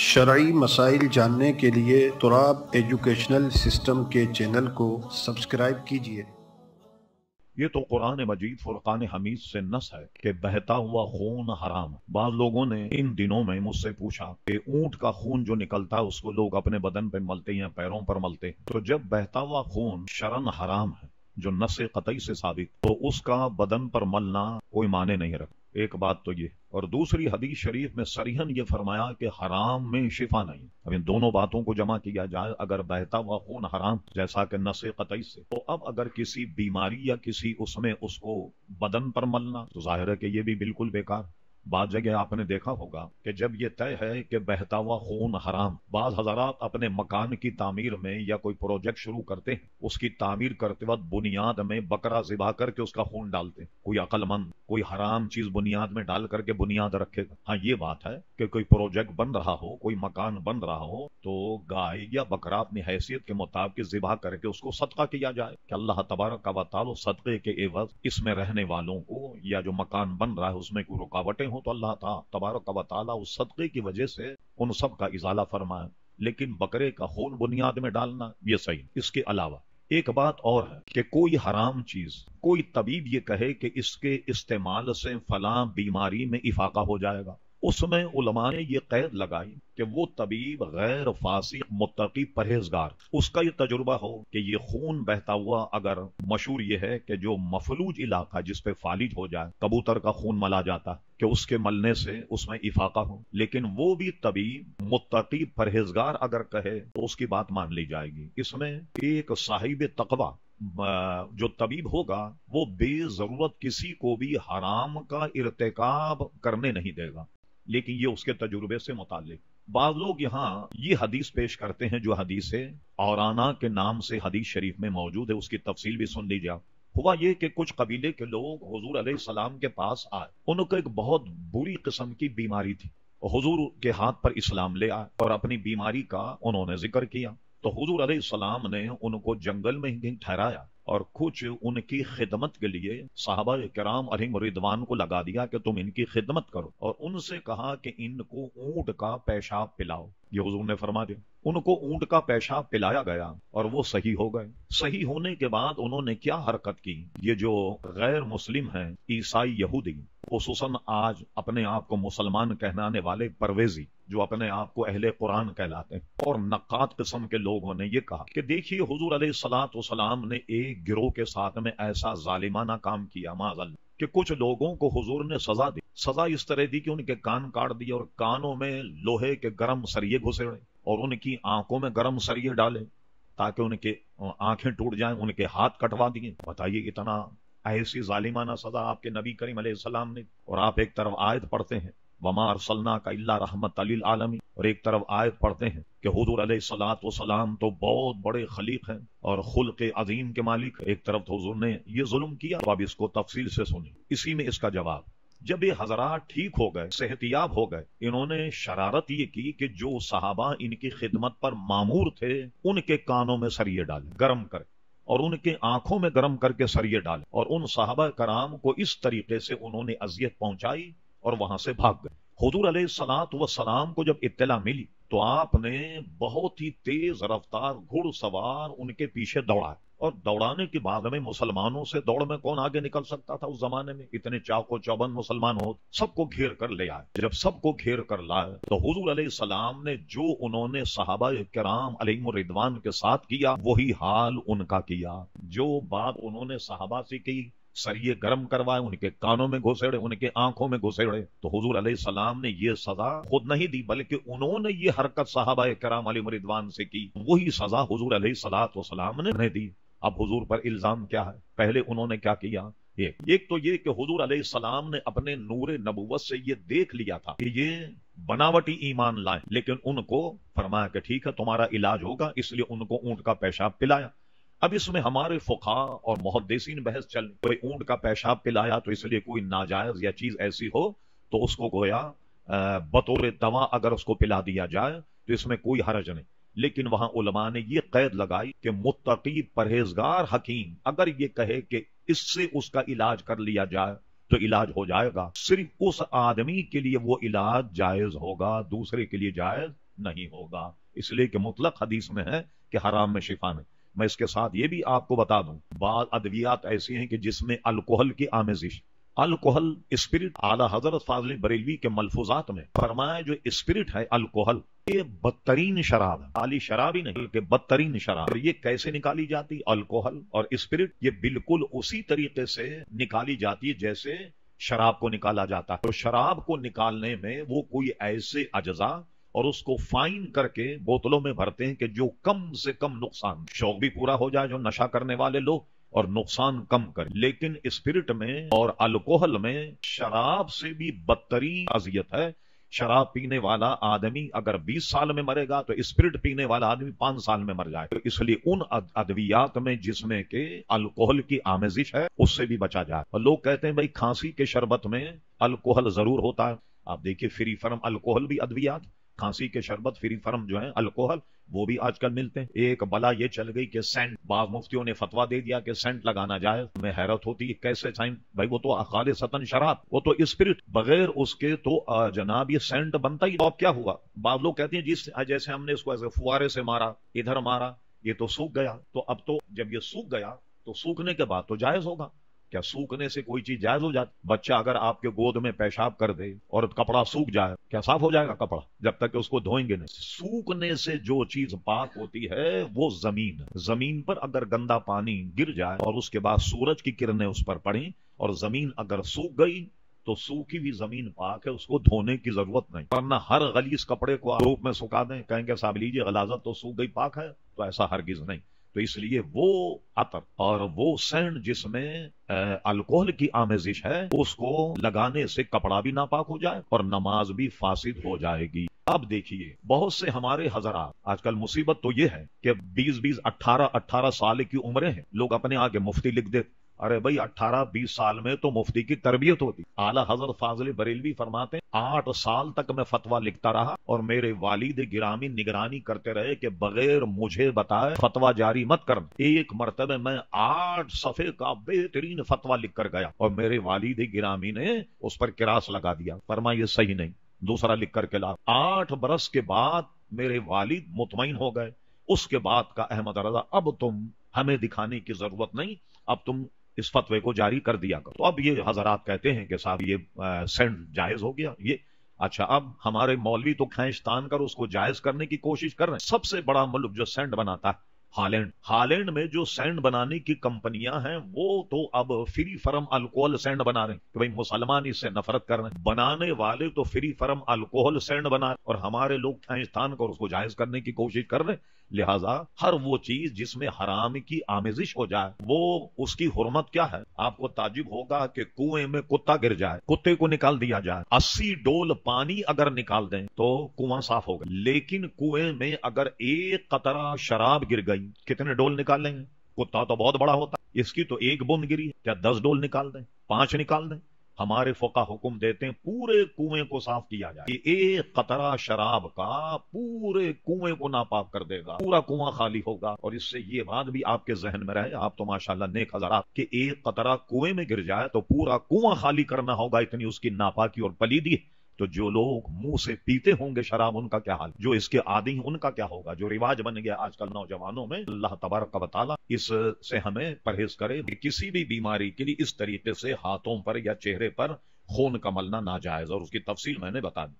شرعی مسائل جاننے کے لیے تراب ایجوکیشنل سسٹم کے چینل کو سبسکرائب کیجیے۔ یہ تو قرآن مجید فرقان حمید سے نص ہے کہ بہتا ہوا خون حرام۔ بعض لوگوں نے ان دنوں میں مجھ سے پوچھا کہ اونٹ کا خون جو نکلتا ہے اس کو لوگ اپنے بدن پہ ملتے ہیں، پیروں پر ملتے ہیں، تو جب بہتا ہوا خون شرعن حرام ہے جو نص قطعی سے ثابت، تو اس کا بدن پر ملنا کوئی معنی نہیں رکھتا۔ ایک بات تو یہ، اور دوسری حدیث شریف میں صریحاً یہ فرمایا کہ حرام میں شفا نہیں۔ اب ان دونوں باتوں کو جمع کیا جائے، اگر بہتا ہوا خون حرام جیسا کہ نص قطعی سے، تو اب اگر کسی بیماری یا کسی اس میں اس کو بدن پر ملنا تو ظاہر ہے کہ یہ بھی بالکل بیکار۔ بعض جگہ آپ نے دیکھا ہوگا کہ جب یہ طے ہے کہ بہتا ہوا خون حرام، بعض حضرات اپنے مکان کی تعمیر میں یا کوئی پروجیکٹ شروع کرتے ہیں، اس کی تعمیر کرتے وقت بنیاد میں بکرا ذبح کر کے اس کا خون ڈالتے ہیں۔ کوئی عقل مند کوئی حرام چیز بنیاد میں ڈال کر کے بنیاد رکھے گا؟ ہاں، یہ بات ہے کہ کوئی پروجیکٹ بن رہا ہو، کوئی مکان بن رہا ہو، تو گائے یا بکرا اپنی حیثیت کے مطابق ذبح کر کے اس کو صدقہ کیا جائے کہ اللہ تبارک و تعالی صدقے کے عوض اس میں رہنے والوں کو، یا جو مکان بن رہا ہے اس میں کوئی رکاوٹیں ہوں تو اللہ تبارک و تعالی اس صدقے کی وجہ سے ان سب کا ازالہ فرمائے۔ لیکن بکرے کا خون بنیاد میں ڈالنا یہ صحیح۔ اس کے علاوہ ایک بات اور ہے کہ کوئی حرام چیز، کوئی طبیب یہ کہے کہ اس کے استعمال سے فلاں بیماری میں افاقہ ہو جائے گا، اس میں علماء نے یہ قید لگائی کہ وہ طبیب غیر فاسق متقی پرہیزگار، اس کا یہ تجربہ ہو کہ یہ خون بہتا ہوا، اگر مشہور یہ ہے کہ جو مفلوج علاقہ جس پہ فالج ہو جائے، کبوتر کا خون ملا جاتا کہ اس کے ملنے سے اس میں افاقہ ہو، لیکن وہ بھی طبیب متقی پرہیزگار اگر کہے تو اس کی بات مان لی جائے گی۔ اس میں ایک صاحب تقوی جو طبیب ہوگا وہ بے ضرورت کسی کو بھی حرام کا ارتکاب کرنے نہیں دے گا، لیکن یہ اس کے تجربے سے متعلق۔ بعض لوگ یہاں یہ حدیث پیش کرتے ہیں جو حدیث اورانا کے نام سے حدیث شریف میں موجود ہے، اس کی تفصیل بھی سن لیجیے۔ ہوا یہ کہ کچھ قبیلے کے لوگ حضور علیہ السلام کے پاس آئے، ان کو ایک بہت بری قسم کی بیماری تھی، حضور کے ہاتھ پر اسلام لے آئے اور اپنی بیماری کا انہوں نے ذکر کیا، تو حضور علیہ السلام نے ان کو جنگل میں ہی ٹھہرایا اور کچھ ان کی خدمت کے لیے صحابہ کرام علیہم رضوان کو لگا دیا کہ تم ان کی خدمت کرو، اور ان سے کہا کہ ان کو اونٹ کا پیشاب پلاؤ۔ یہ حضور نے فرما دیا، ان کو اونٹ کا پیشاب پلایا گیا اور وہ صحیح ہو گئے۔ صحیح ہونے کے بعد انہوں نے کیا حرکت کی؟ یہ جو غیر مسلم ہیں، عیسائی یہودی، خصوصاً آج اپنے آپ کو مسلمان کہلانے والے پرویزی جو اپنے آپ کو اہل قرآن کہلاتے ہیں، اور نقاد قسم کے لوگوں نے یہ کہا کہ دیکھیے حضور علیہ الصلوۃ والسلام نے ایک گروہ کے ساتھ میں ایسا ظالمانہ کام کیا معاذ اللہ کہ کچھ لوگوں کو حضور نے سزا دی۔ سزا اس طرح دی کہ ان کے کان کاٹ دیے اور کانوں میں لوہے کے گرم سریے گھسیڑے اور ان کی آنکھوں میں گرم سریے ڈالے تاکہ ان کے آنکھیں ٹوٹ جائیں، ان کے ہاتھ کٹوا دیے۔ بتائیے اتنا ایسی ظالمانہ سزا آپ کے نبی کریم علیہ السلام نے، اور آپ ایک طرف آیت پڑھتے ہیں وما ارسلناک الا رحمت للعالمین، اور ایک طرف آیت پڑھتے ہیں کہ حضور علیہ الصلوۃ والسلام تو بہت بڑے خلیق ہیں اور خلق عظیم کے مالک۔ ایک طرف تو حضور نے یہ ظلم کیا، تو اب اس کو تفصیل سے سنیں۔ اسی میں اس کا جواب، جب یہ حضرات ٹھیک ہو گئے، صحت یاب ہو گئے، انہوں نے شرارت یہ کی کہ جو صحابہ ان کی خدمت پر مامور تھے ان کے کانوں میں سریے ڈالے گرم کر، اور ان کے آنکھوں میں گرم کر کے سریے ڈالے، اور ان صحابہ کرام کو اس طریقے سے انہوں نے اذیت پہنچائی اور وہاں سے بھاگ گئے۔ حضور علیہ الصلوۃ والسلام کو جب اطلاع ملی تو آپ نے بہت ہی تیز رفتار گھڑ سوار ان کے پیچھے دوڑا، اور دوڑانے کے بعد میں مسلمانوں سے دوڑ میں کون آگے نکل سکتا تھا اس زمانے میں؟ اتنے چاق و چوبند مسلمان ہو، سب کو گھیر کر لے آئے۔ جب سب کو گھیر کر لائے تو حضور علیہ السلام نے جو انہوں نے صحابہ کرام علیہم رضوان کے ساتھ کیا وہی حال ان کا کیا۔ جو بات انہوں نے صحابہ سے کی، سریے گرم کروائے، ان کے کانوں میں گھسیڑے، ان کے آنکھوں میں گھسیڑے، تو حضور علیہ السلام نے یہ سزا خود نہیں دی بلکہ انہوں نے یہ حرکت صحابہ کرام علیہم رضوان سے کی، وہی سزا حضور علیہ الصلوۃ والسلام نے دی۔ اب حضور پر الزام کیا ہے؟ پہلے انہوں نے کیا کیا؟ ایک تو یہ کہ حضور علیہ السلام نے اپنے نور نبوت سے یہ دیکھ لیا تھا کہ یہ بناوٹی ایمان لائیں، لیکن ان کو فرمایا کہ ٹھیک ہے تمہارا علاج ہوگا، اس لیے ان کو اونٹ کا پیشاب پلایا۔ اب اس میں ہمارے فقہا اور محدثین بحث چل، کوئی اونٹ کا پیشاب پلایا تو اس لیے کوئی ناجائز یا چیز ایسی ہو تو اس کو گویا بطور دوا اگر اس کو پلا دیا جائے تو اس میں کوئی حرج نہیں، لیکن وہاں علماء نے یہ قید لگائی کہ متقی پرہیزگار حکیم اگر یہ کہے کہ اس سے اس کا علاج کر لیا جائے تو علاج ہو جائے گا، صرف اس آدمی کے لیے وہ علاج جائز ہوگا، دوسرے کے لیے جائز نہیں ہوگا، اس لیے کہ مطلق حدیث میں ہے کہ حرام میں شفا نہیں۔ میں اس کے ساتھ یہ بھی آپ کو بتا دوں، بعض ادویات ایسی ہیں کہ جس میں الکوہل کی آمیزش، الکوہل اسپرٹ، اعلیٰ حضرت فاضل بریلوی کے ملفوظات میں فرمایا جو اسپرٹ ہے الکوہل، یہ بدترین شراب ہے، خالی شراب ہی نہیں بلکہ بدترین شراب۔ یہ کیسے نکالی جاتی؟ الکوہل اور اسپرٹ یہ بالکل اسی طریقے سے نکالی جاتی ہے جیسے شراب کو نکالا جاتا ہے۔ تو شراب کو نکالنے میں وہ کوئی ایسے اجزاء اور اس کو فائن کر کے بوتلوں میں بھرتے ہیں کہ جو کم سے کم نقصان، شوق بھی پورا ہو جائے جو نشہ کرنے والے لوگ اور نقصان کم کرے۔ لیکن اسپرٹ میں اور الکوہل میں شراب سے بھی بدترین اذیت ہے۔ شراب پینے والا آدمی اگر 20 سال میں مرے گا تو اسپرٹ پینے والا آدمی 5 سال میں مر جائے گا۔ اس لیے ان ادویات میں جس میں کہ الکوہل کی آمیزش ہے اس سے بھی بچا جائے۔ اور لوگ کہتے ہیں بھائی کھانسی کے شربت میں الکوہل ضرور ہوتا ہے، آپ دیکھیے فری فرم الکوہل بھی ادویات، کھانسی کے شربت فری فرم جو ہے الکوہل وہ بھی آج کل ملتے ہیں۔ ایک بلا یہ چل گئی کہ سینٹ، بعض مفتیوں نے فتوا دے دیا کہ سینٹ لگانا جائے، میں حیرت ہوتی ہے کیسے سینٹ؟ بھائی وہ تو خالصتاً شراب، وہ تو اسپرٹ، بغیر اس کے تو جناب یہ سینٹ بنتا ہی۔ تو اب کیا ہوا؟ بعض لوگ کہتے ہیں جس جیسے ہم نے اس کو ایسے فوارے سے مارا، ادھر مارا، یہ تو سوکھ گیا، تو اب تو جب یہ سوکھ گیا تو سوکھنے کے بعد تو جائز ہوگا۔ کیا سوکھنے سے کوئی چیز جائز ہو جاتی؟ بچہ اگر آپ کے گود میں پیشاب کر دے اور کپڑا سوکھ جائے، کیا صاف ہو جائے گا کپڑا؟ جب تک کہ اس کو دھوئیں گے نہیں۔ سوکھنے سے جو چیز پاک ہوتی ہے وہ زمین، زمین پر اگر گندا پانی گر جائے اور اس کے بعد سورج کی کرنیں اس پر پڑیں اور زمین اگر سوکھ گئی تو سوکھی ہوئی زمین پاک ہے، اس کو دھونے کی ضرورت نہیں۔ ورنہ ہر غلیظ کپڑے کو دھوپ میں سکھا دیں، کہیں گے صاحب لیجیے غلاظت تو سوکھ گئی پاک ہے، تو ایسا ہرگز نہیں۔ تو اس لیے وہ عطر اور وہ سینٹ جس میں الکوہل کی آمیزش ہے اس کو لگانے سے کپڑا بھی ناپاک ہو جائے اور نماز بھی فاسد ہو جائے گی۔ اب دیکھیے بہت سے ہمارے حضرات، آج کل مصیبت تو یہ ہے کہ 20 18 سال کی عمریں ہیں، لوگ اپنے آگے مفتی لکھ دیتے۔ ارے بھائی 18-20 سال میں تو مفتی کی تربیت ہوتی۔ اعلیٰ حضرت فاضل بریلوی فرماتے ہیں 8 سال تک میں فتویٰ لکھتا رہا اور میرے والد گرامی نگرانی کرتے رہے کہ بغیر مجھے بتائے فتویٰ جاری مت کرنا۔ ایک مرتبہ میں 8 صفحے کا بہترین فتویٰ لکھ کر گیا اور میرے والد گرامی نے اس پر کراس لگا دیا، فرمایا یہ صحیح نہیں، دوسرا لکھ کر کے لا۔ 8 برس کے بعد میرے والد مطمئن ہو گئے۔ اس کے بعد کا احمد رضا اب تم ہمیں دکھانے کی ضرورت نہیں، اب تم اس فتوے کو جاری کر دیا کرو۔ تو اب یہ حضرات کہتے ہیں کہ صاحب یہ سینٹ جائز ہو گیا۔ یہ اچھا، اب ہمارے مولوی تو کھینچ تان کر اس کو جائز کرنے کی کوشش کر رہے ہیں۔ سب سے بڑا ملک جو سینٹ بناتا ہے ہالینڈ، ہالینڈ میں جو سینٹ بنانے کی کمپنیاں ہیں وہ تو اب فری فرم الکوہل سینٹ بنا رہے ہیں کہ بھائی مسلمان اس سے نفرت کر رہے ہیں۔ بنانے والے تو فری فرم الکوہل سینٹ بنا رہے ہیں اور ہمارے لوگ کھینچ تان کر اس کو جائز کرنے کی کوشش کر رہے ہیں۔ لہذا ہر وہ چیز جس میں حرام کی آمیزش ہو جائے وہ اس کی حرمت کیا ہے؟ آپ کو تعجب ہوگا کہ کنویں میں کتا گر جائے، کتے کو نکال دیا جائے، 80 ڈول پانی اگر نکال دیں تو کنواں صاف ہوگا، لیکن کنویں میں اگر ایک قطرہ شراب گر گئی کتنے ڈول نکال لیں گے؟ کتا تو بہت بڑا ہوتا ہے، اس کی تو ایک بوند گری، کیا 10 ڈول نکال دیں، 5 نکال دیں؟ ہمارے فقہ حکم دیتے ہیں پورے کنویں کو صاف کیا جائے۔ یہ ایک قطرہ شراب کا پورے کنویں کو ناپاک کر دے گا، پورا کنواں خالی ہوگا۔ اور اس سے یہ بات بھی آپ کے ذہن میں رہے، آپ تو ماشاءاللہ نیک حضرات، کہ ایک قطرہ کنویں میں گر جائے تو پورا کنواں خالی کرنا ہوگا، اتنی اس کی ناپاکی اور پلیدی ہے۔ تو جو لوگ منہ سے پیتے ہوں گے شراب ان کا کیا حال، جو اس کے عادی ہیں ان کا کیا ہوگا، جو رواج بن گیا آج کل نوجوانوں میں۔ اللہ تبارک و تعالیٰ اس سے ہمیں پرہیز کرے کہ کسی بھی بیماری کے لیے اس طریقے سے ہاتھوں پر یا چہرے پر خون کا ملنا ناجائز، اور اس کی تفصیل میں نے بتا دی۔